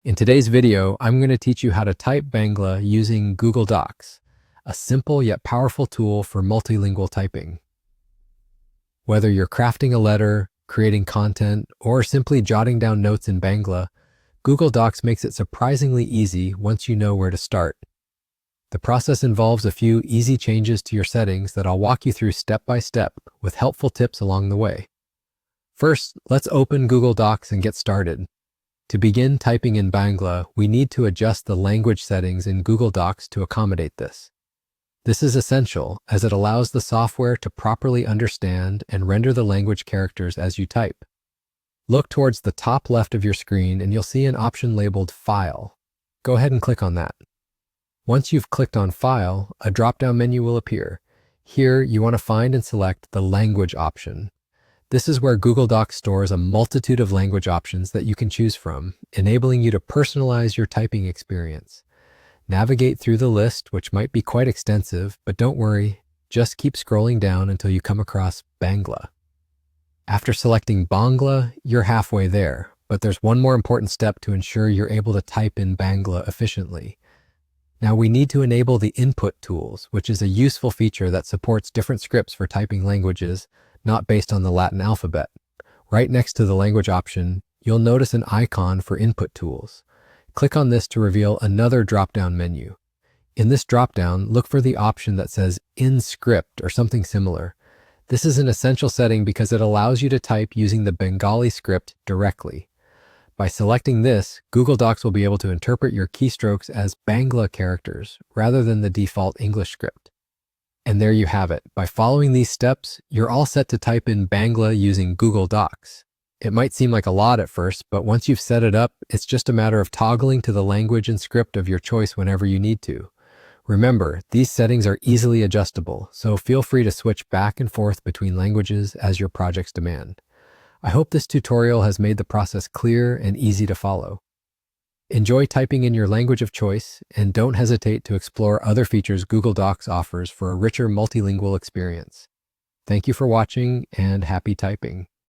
In today's video, I'm going to teach you how to type Bangla using Google Docs, a simple yet powerful tool for multilingual typing. Whether you're crafting a letter, creating content, or simply jotting down notes in Bangla, Google Docs makes it surprisingly easy once you know where to start. The process involves a few easy changes to your settings that I'll walk you through step by step with helpful tips along the way. First, let's open Google Docs and get started. To begin typing in Bangla, we need to adjust the language settings in Google Docs to accommodate this. This is essential as it allows the software to properly understand and render the language characters as you type. Look towards the top left of your screen and you'll see an option labeled File. Go ahead and click on that. Once you've clicked on File, a drop-down menu will appear. Here, you want to find and select the Language option. This is where Google Docs stores a multitude of language options that you can choose from, enabling you to personalize your typing experience. Navigate through the list, which might be quite extensive, but don't worry, just keep scrolling down until you come across Bangla. After selecting Bangla, you're halfway there, but there's one more important step to ensure you're able to type in Bangla efficiently. Now we need to enable the input tools, which is a useful feature that supports different scripts for typing languages, not based on the Latin alphabet. Right next to the language option, you'll notice an icon for input tools. Click on this to reveal another drop-down menu. In this drop-down, look for the option that says In Script or something similar. This is an essential setting because it allows you to type using the Bengali script directly. By selecting this, Google Docs will be able to interpret your keystrokes as Bangla characters rather than the default English script. And there you have it. By following these steps, you're all set to type in Bangla using Google Docs. It might seem like a lot at first, but once you've set it up, it's just a matter of toggling to the language and script of your choice whenever you need to. Remember, these settings are easily adjustable, so feel free to switch back and forth between languages as your projects demand. I hope this tutorial has made the process clear and easy to follow. Enjoy typing in your language of choice, and don't hesitate to explore other features Google Docs offers for a richer multilingual experience. Thank you for watching, and happy typing.